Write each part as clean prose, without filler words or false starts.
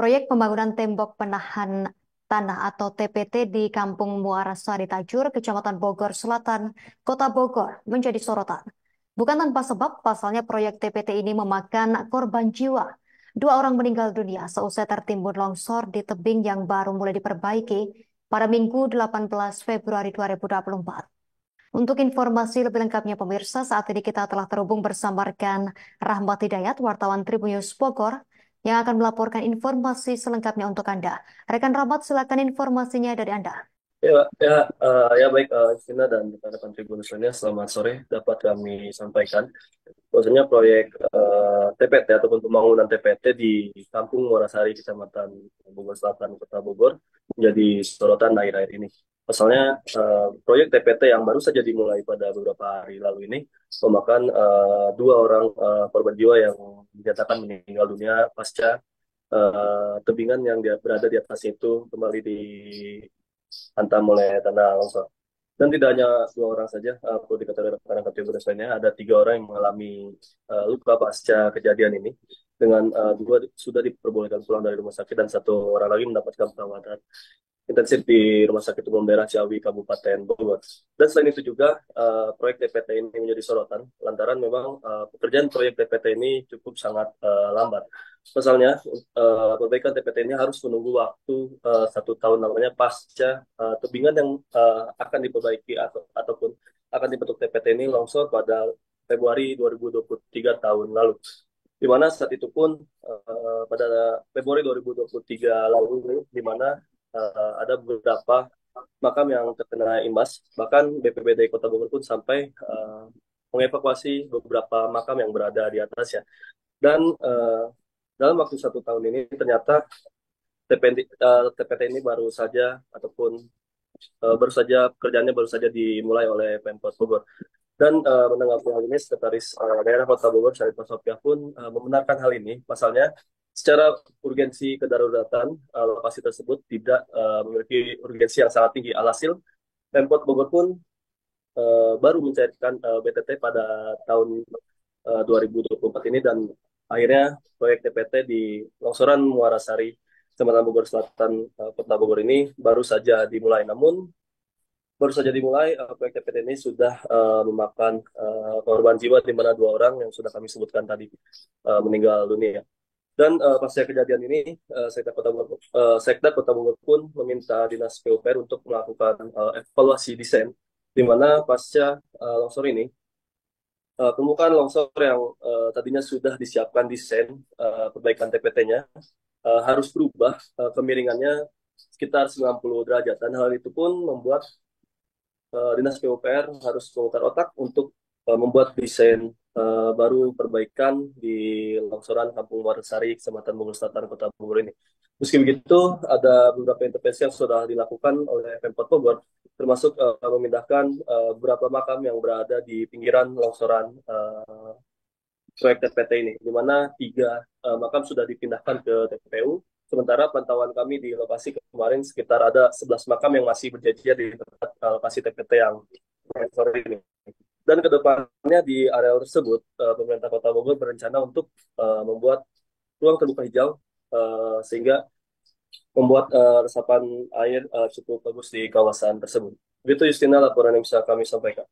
Proyek pembangunan tembok penahan tanah atau TPT di Kampung Muara Sari Tajur, Kecamatan Bogor Selatan, Kota Bogor menjadi sorotan. Bukan tanpa sebab, pasalnya proyek TPT ini memakan korban jiwa. Dua orang meninggal dunia seusai tertimbun longsor di tebing yang baru mulai diperbaiki pada Minggu 18 Februari 2024. Untuk informasi lebih lengkapnya pemirsa, saat ini kita telah terhubung bersama rekan Rahmat Hidayat, wartawan Tribunnews Bogor, yang akan melaporkan informasi selengkapnya untuk Anda. Rekan Rahmat, silakan informasinya dari Anda. Ya, baik, Justina dan rekan-rekan Tribun semuanya, selamat sore. Dapat kami sampaikan, bahwasanya proyek TPT ataupun pembangunan TPT di Kampung Muarasari, Kecamatan Bogor Selatan, Kota Bogor, menjadi sorotan akhir-akhir ini. Pasalnya, proyek TPT yang baru saja dimulai pada beberapa hari lalu ini memakan dua orang korban jiwa yang dinyatakan meninggal dunia pasca tebingan yang berada di atasnya itu kembali dihantam oleh tanah longsor. Dan tidak hanya dua orang saja, perlu diketahui rekan-rekan kategori lainnya, ada tiga orang yang mengalami luka pasca kejadian ini, dengan dua sudah diperbolehkan pulang dari rumah sakit dan satu orang lagi mendapatkan perawatan intensif di Rumah Sakit Umum Daerah Ciawi, Kabupaten Bogor. Dan selain itu juga, proyek TPT ini menjadi sorotan, lantaran memang pekerjaan proyek TPT ini cukup sangat lambat. Pasalnya, perbaikan TPT ini harus menunggu waktu 1 tahun namanya pasca tebingan yang akan diperbaiki ataupun akan dibentuk TPT ini longsor pada Februari 2023 tahun lalu. Di mana saat itu pun pada Februari 2023 lalu, di mana ada beberapa makam yang terkena imbas. Bahkan BPBD Kota Bogor pun sampai mengevakuasi beberapa makam yang berada di atasnya. Dan dalam waktu 1 tahun ini ternyata TPT ini baru saja ataupun baru saja pekerjaannya baru saja dimulai oleh Pemkot Bogor. Dan menanggapi hal ini, Sekretaris Daerah Kota Bogor, Syarifah Sofia pun membenarkan hal ini. Pasalnya, secara urgensi kedaruratan, lokasi tersebut tidak memiliki urgensi yang sangat tinggi. Alhasil, Pemkot Bogor pun baru mencairkan BTT pada tahun 2024 ini, dan akhirnya proyek TPT di longsoran Muara Sari, Kecamatan Bogor Selatan, Kota Bogor ini baru saja dimulai. Namun, baru saja dimulai, proyek TPT ini sudah memakan korban jiwa, di mana dua orang yang sudah kami sebutkan tadi meninggal dunia. Dan pasca kejadian ini, Sekda Kota Bogor pun meminta Dinas PUPR untuk melakukan evaluasi desain, di mana pasca longsor ini, permukaan longsor yang tadinya sudah disiapkan desain perbaikan TPT-nya harus berubah kemiringannya sekitar 90 derajat. Dan hal itu pun membuat Dinas PUPR harus memutar otak untuk membuat desain baru perbaikan di longsoran Kampung Warsari, Kecamatan Bogor Selatan, Kota Bogor ini. Meski begitu, ada beberapa intervensi yang sudah dilakukan oleh Pemkot Bogor, termasuk memindahkan beberapa makam yang berada di pinggiran longsoran proyek TPT ini, di mana tiga makam sudah dipindahkan ke TPU. Sementara pantauan kami di lokasi kemarin, sekitar ada 11 makam yang masih berjajar di tempat lokasi TPT yang sore ini. Dan kedepannya di area tersebut, pemerintah Kota Bogor berencana untuk membuat ruang terbuka hijau, sehingga membuat resapan air cukup bagus di kawasan tersebut. Begitu Justina, laporan yang bisa kami sampaikan.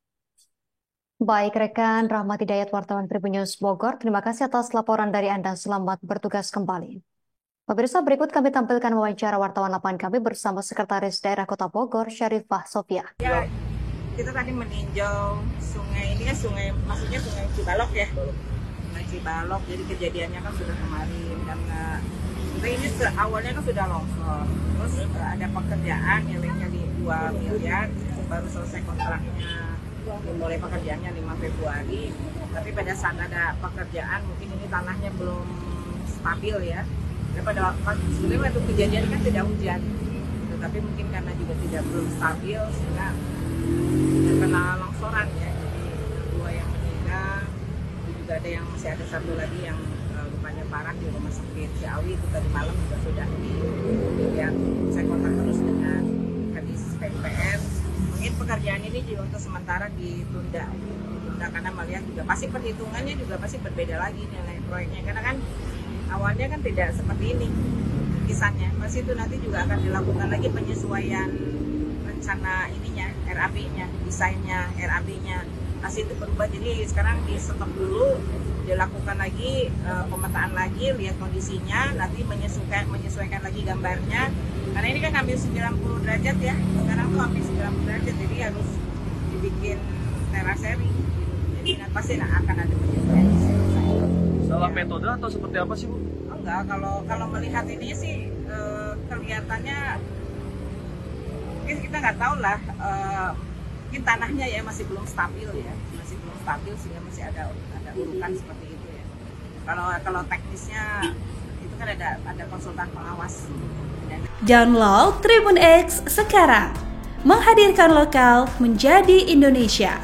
Baik, rekan Rahmat Hidayat, wartawan Tribunnews Bogor, terima kasih atas laporan dari Anda. Selamat bertugas kembali. Pemirsa, berikut kami tampilkan wawancara wartawan lapangan kami bersama Sekretaris Daerah Kota Bogor, Syarifah Sofia. Ya, kita tadi meninjau sungai ini, kan sungai, maksudnya sungai Cibalok ya. Sungai Cibalok, jadi kejadiannya kan sudah kemarin, karena ini awalnya kan sudah longsor. Terus ada pekerjaan nilainya di 2 miliar, baru selesai kontraknya, mulai pekerjaannya 5 Februari. Tapi pada saat ada pekerjaan, mungkin ini tanahnya belum stabil ya. Pada sebenarnya waktu kejadian kan tidak hujan, tetapi mungkin karena juga belum stabil sehingga terkena longsoran ya. Jadi dua yang meninggal, juga ada yang masih ada satu lagi yang lukanya parah di Rumah Sakit Ciawi, itu tadi malam juga sudah dilihat. Saya kontak terus dengan Kadis PUPR. Mungkin pekerjaan ini juga untuk sementara ditunda karena melihat juga pasti perhitungannya juga pasti berbeda lagi nilai proyeknya, karena kan awalnya kan tidak seperti ini. pengetesannya. Pas itu nanti juga akan dilakukan lagi penyesuaian rencana ininya, RAB-nya, desainnya, RAB-nya. Pas itu berubah, jadi sekarang di stop dulu, dilakukan lagi pemetaan lagi, lihat kondisinya, nanti menyesuaikan lagi gambarnya. Karena ini kan hampir 90 derajat ya, sekarang tuh hampir 90 derajat, jadi harus dibikin terasering. Jadi pasti akan ada penyesuaian. Salah metode atau seperti apa sih, Bu? Oh, enggak, kalau melihat ini sih kelihatannya mungkin kita nggak tahu lah, mungkin tanahnya ya masih belum stabil sehingga masih ada urukan seperti itu ya. Kalau teknisnya itu kan ada konsultan pengawas. Download Tribun X sekarang, menghadirkan lokal menjadi Indonesia.